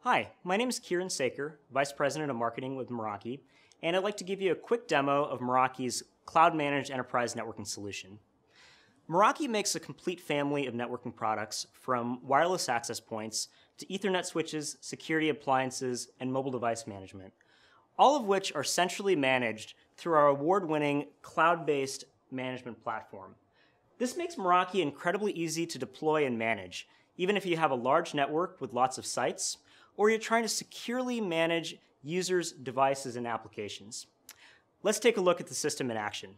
Hi, my name is Kieran Saker, Vice President of Marketing with Meraki, and I'd like to give you a quick demo of Meraki's cloud-managed enterprise networking solution. Meraki makes a complete family of networking products from wireless access points to Ethernet switches, security appliances, and mobile device management, all of which are centrally managed through our award-winning cloud-based management platform. This makes Meraki incredibly easy to deploy and manage, even if you have a large network with lots of sites, or you're trying to securely manage users, devices, and applications. Let's take a look at the system in action.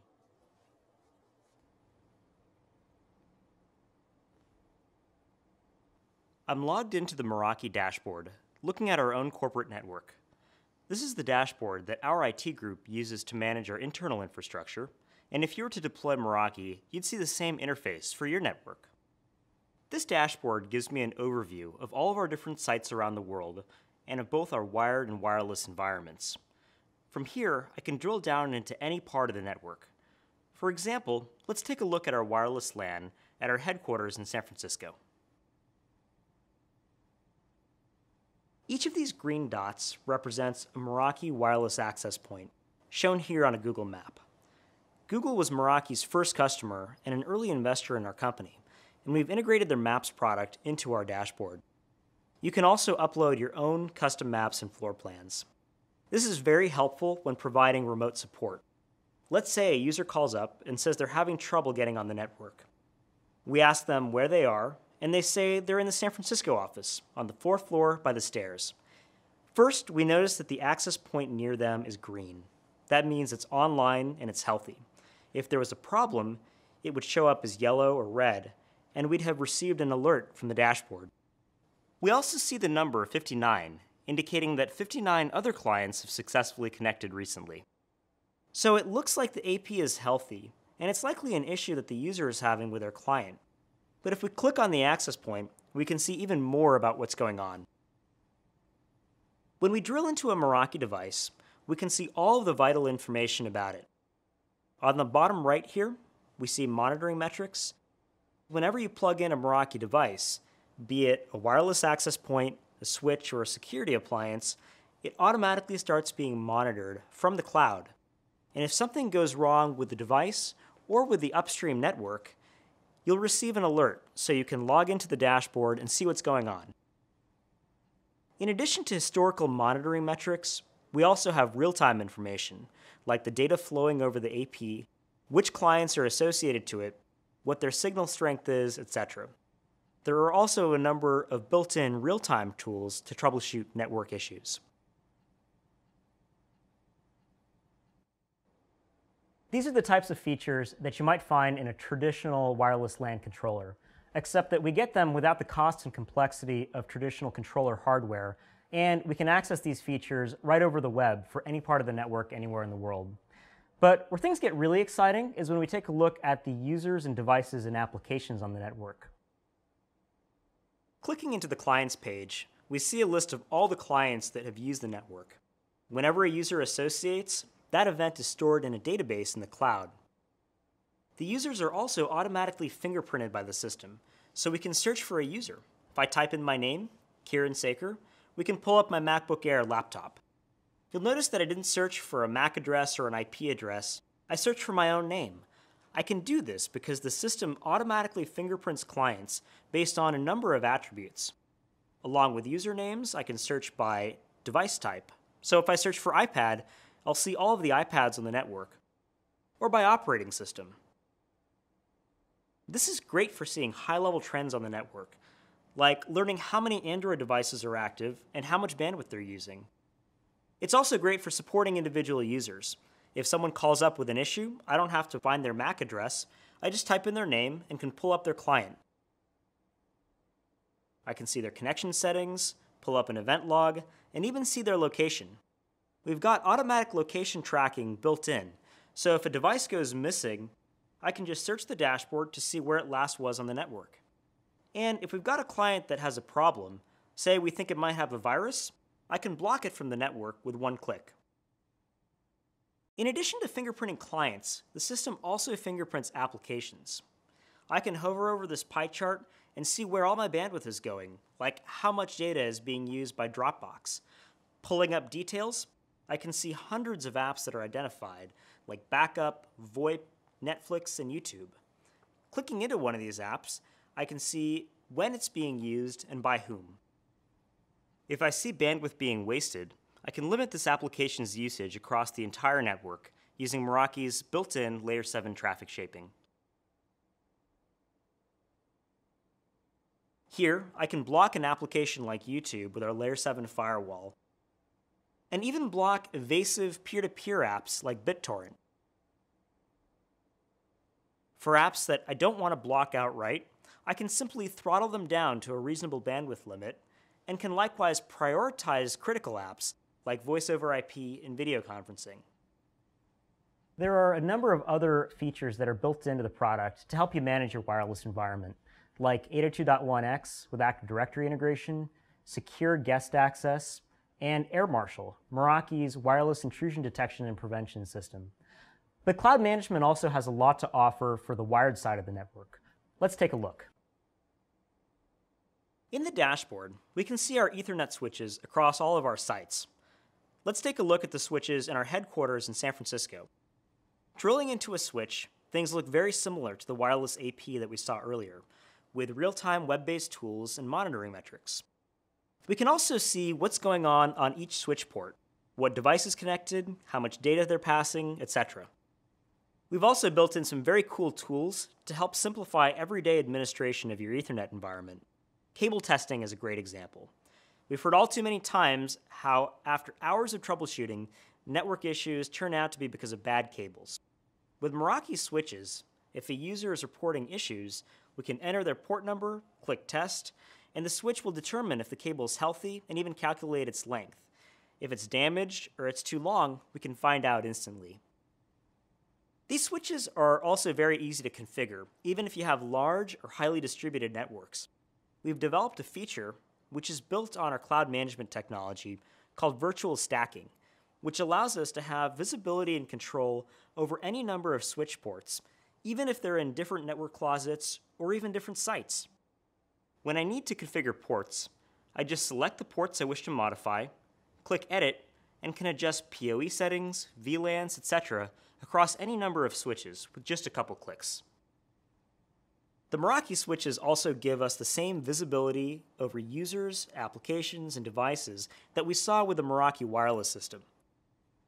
I'm logged into the Meraki dashboard, looking at our own corporate network. This is the dashboard that our IT group uses to manage our internal infrastructure, and if you were to deploy Meraki, you'd see the same interface for your network. This dashboard gives me an overview of all of our different sites around the world and of both our wired and wireless environments. From here, I can drill down into any part of the network. For example, let's take a look at our wireless LAN at our headquarters in San Francisco. Each of these green dots represents a Meraki wireless access point, shown here on a Google map. Google was Meraki's first customer and an early investor in our company, and we've integrated their Maps product into our dashboard. You can also upload your own custom maps and floor plans. This is very helpful when providing remote support. Let's say a user calls up and says they're having trouble getting on the network. We ask them where they are, and they say they're in the San Francisco office, on the 4th floor by the stairs. First, we notice that the access point near them is green. That means it's online and it's healthy. If there was a problem, it would show up as yellow or red, and we'd have received an alert from the dashboard. We also see the number 59, indicating that 59 other clients have successfully connected recently. So it looks like the AP is healthy, and it's likely an issue that the user is having with their client. But if we click on the access point, we can see even more about what's going on. When we drill into a Meraki device, we can see all of the vital information about it. On the bottom right here, we see monitoring metrics. Whenever you plug in a Meraki device, be it a wireless access point, a switch, or a security appliance, it automatically starts being monitored from the cloud. And if something goes wrong with the device or with the upstream network, you'll receive an alert so you can log into the dashboard and see what's going on. In addition to historical monitoring metrics, we also have real-time information, like the data flowing over the AP, which clients are associated to it, what their signal strength is, etc. There are also a number of built-in real-time tools to troubleshoot network issues. These are the types of features that you might find in a traditional wireless LAN controller, except that we get them without the cost and complexity of traditional controller hardware, and we can access these features right over the web for any part of the network anywhere in the world. But where things get really exciting is when we take a look at the users and devices and applications on the network. Clicking into the Clients page, we see a list of all the clients that have used the network. Whenever a user associates, that event is stored in a database in the cloud. The users are also automatically fingerprinted by the system, so we can search for a user. If I type in my name, Kieran Saker, we can pull up my MacBook Air laptop. You'll notice that I didn't search for a MAC address or an IP address. I searched for my own name. I can do this because the system automatically fingerprints clients based on a number of attributes. Along with usernames, I can search by device type. So if I search for iPad, I'll see all of the iPads on the network, or by operating system. This is great for seeing high-level trends on the network, like learning how many Android devices are active and how much bandwidth they're using. It's also great for supporting individual users. If someone calls up with an issue, I don't have to find their MAC address. I just type in their name and can pull up their client. I can see their connection settings, pull up an event log, and even see their location. We've got automatic location tracking built in, so if a device goes missing, I can just search the dashboard to see where it last was on the network. And if we've got a client that has a problem, say we think it might have a virus, I can block it from the network with one click. In addition to fingerprinting clients, the system also fingerprints applications. I can hover over this pie chart and see where all my bandwidth is going, like how much data is being used by Dropbox. Pulling up details, I can see hundreds of apps that are identified, like Backup, VoIP, Netflix, and YouTube. Clicking into one of these apps, I can see when it's being used and by whom. If I see bandwidth being wasted, I can limit this application's usage across the entire network using Meraki's built-in Layer 7 traffic shaping. Here, I can block an application like YouTube with our Layer 7 firewall, and even block evasive peer-to-peer apps like BitTorrent. For apps that I don't want to block outright, I can simply throttle them down to a reasonable bandwidth limit, and can likewise prioritize critical apps like voice over IP and video conferencing. There are a number of other features that are built into the product to help you manage your wireless environment, like 802.1x with Active Directory integration, secure guest access, and Air Marshal, Meraki's wireless intrusion detection and prevention system. But cloud management also has a lot to offer for the wired side of the network. Let's take a look. In the dashboard, we can see our Ethernet switches across all of our sites. Let's take a look at the switches in our headquarters in San Francisco. Drilling into a switch, things look very similar to the wireless AP that we saw earlier, with real-time web-based tools and monitoring metrics. We can also see what's going on each switch port, what device is connected, how much data they're passing, etc. We've also built in some very cool tools to help simplify everyday administration of your Ethernet environment. Cable testing is a great example. We've heard all too many times how, after hours of troubleshooting, network issues turn out to be because of bad cables. With Meraki switches, if a user is reporting issues, we can enter their port number, click test, and the switch will determine if the cable is healthy and even calculate its length. If it's damaged or it's too long, we can find out instantly. These switches are also very easy to configure, even if you have large or highly distributed networks. We've developed a feature which is built on our cloud management technology called virtual stacking, which allows us to have visibility and control over any number of switch ports, even if they're in different network closets or even different sites. When I need to configure ports, I just select the ports I wish to modify, click Edit, and can adjust PoE settings, VLANs, etc. across any number of switches with just a couple clicks. The Meraki switches also give us the same visibility over users, applications, and devices that we saw with the Meraki wireless system.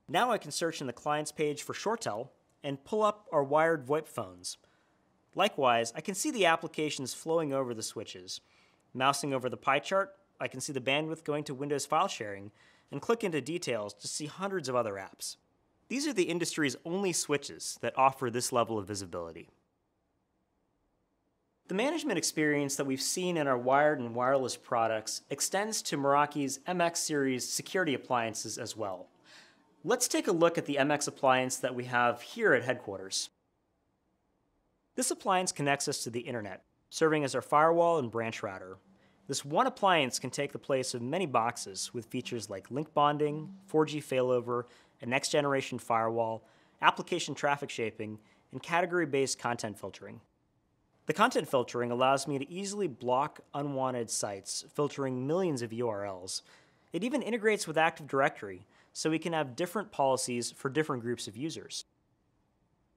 Now I can search in the client's page for ShoreTel and pull up our wired VoIP phones. Likewise, I can see the applications flowing over the switches. Mousing over the pie chart, I can see the bandwidth going to Windows file sharing and click into details to see hundreds of other apps. These are the industry's only switches that offer this level of visibility. The management experience that we've seen in our wired and wireless products extends to Meraki's MX series security appliances as well. Let's take a look at the MX appliance that we have here at headquarters. This appliance connects us to the internet, serving as our firewall and branch router. This one appliance can take the place of many boxes with features like link bonding, 4G failover, a next-generation firewall, application traffic shaping, and category-based content filtering. The content filtering allows me to easily block unwanted sites, filtering millions of URLs. It even integrates with Active Directory, so we can have different policies for different groups of users.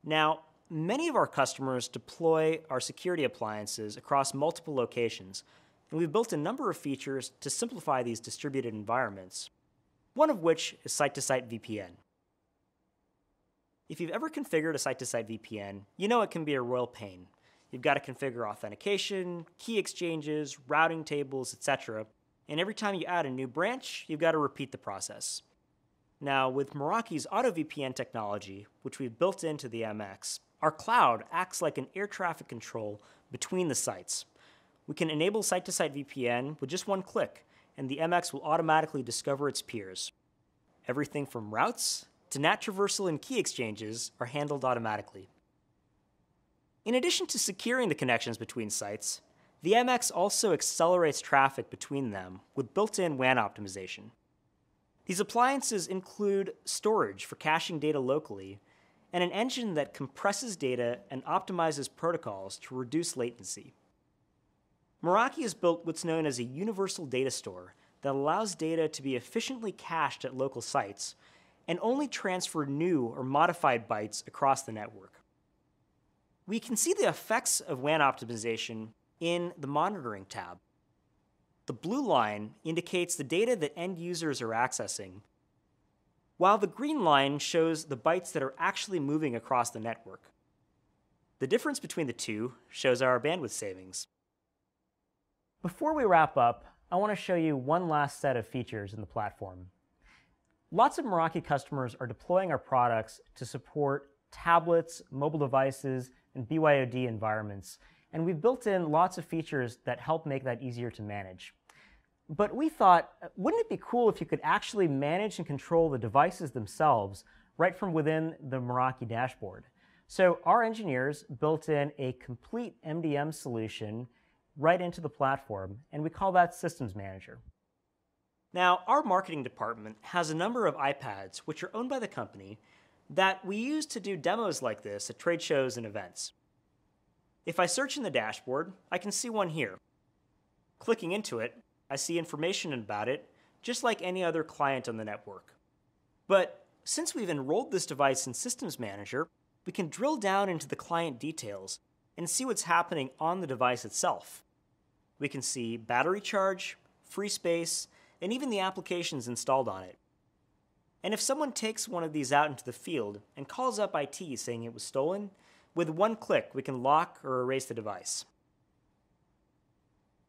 Now, many of our customers deploy our security appliances across multiple locations, and we've built a number of features to simplify these distributed environments, one of which is site-to-site VPN. If you've ever configured a site-to-site VPN, you know it can be a royal pain. You've got to configure authentication, key exchanges, routing tables, etc. And every time you add a new branch, you've got to repeat the process. Now, with Meraki's AutoVPN technology, which we've built into the MX, our cloud acts like an air traffic control between the sites. We can enable site-to-site VPN with just one click, and the MX will automatically discover its peers. Everything from routes to NAT traversal and key exchanges are handled automatically. In addition to securing the connections between sites, the MX also accelerates traffic between them with built-in WAN optimization. These appliances include storage for caching data locally and an engine that compresses data and optimizes protocols to reduce latency. Meraki has built what's known as a universal data store that allows data to be efficiently cached at local sites and only transfer new or modified bytes across the network. We can see the effects of WAN optimization in the Monitoring tab. The blue line indicates the data that end users are accessing, while the green line shows the bytes that are actually moving across the network. The difference between the two shows our bandwidth savings. Before we wrap up, I want to show you one last set of features in the platform. Lots of Meraki customers are deploying our products to support tablets, mobile devices, and BYOD environments, and we've built in lots of features that help make that easier to manage. But we thought, wouldn't it be cool if you could actually manage and control the devices themselves right from within the Meraki dashboard? So our engineers built in a complete MDM solution right into the platform, and we call that Systems Manager. Now, our marketing department has a number of iPads, which are owned by the company, that we use to do demos like this at trade shows and events. If I search in the dashboard, I can see one here. Clicking into it, I see information about it, just like any other client on the network. But since we've enrolled this device in Systems Manager, we can drill down into the client details and see what's happening on the device itself. We can see battery charge, free space, and even the applications installed on it. And if someone takes one of these out into the field and calls up IT saying it was stolen, with one click we can lock or erase the device.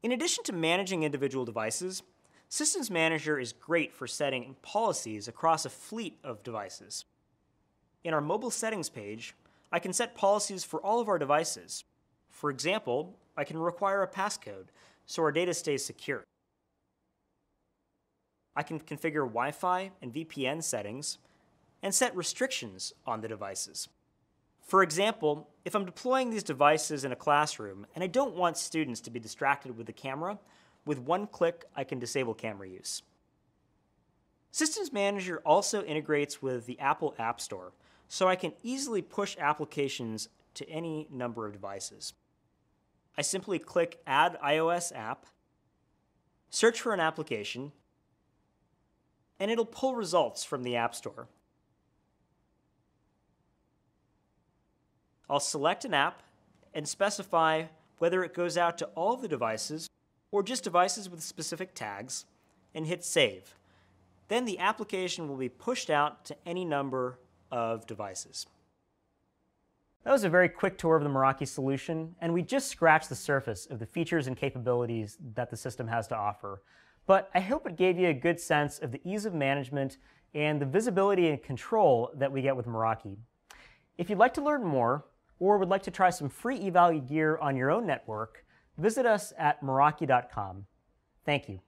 In addition to managing individual devices, Systems Manager is great for setting policies across a fleet of devices. In our mobile settings page, I can set policies for all of our devices. For example, I can require a passcode so our data stays secure. I can configure Wi-Fi and VPN settings and set restrictions on the devices. For example, if I'm deploying these devices in a classroom and I don't want students to be distracted with the camera, with one click I can disable camera use. Systems Manager also integrates with the Apple App Store, so I can easily push applications to any number of devices. I simply click Add iOS App, search for an application, and it'll pull results from the App Store. I'll select an app and specify whether it goes out to all of the devices or just devices with specific tags, and hit Save. Then the application will be pushed out to any number of devices. That was a very quick tour of the Meraki solution, and we just scratched the surface of the features and capabilities that the system has to offer. But I hope it gave you a good sense of the ease of management and the visibility and control that we get with Meraki. If you'd like to learn more, or would like to try some free eval gear on your own network, visit us at meraki.com. Thank you.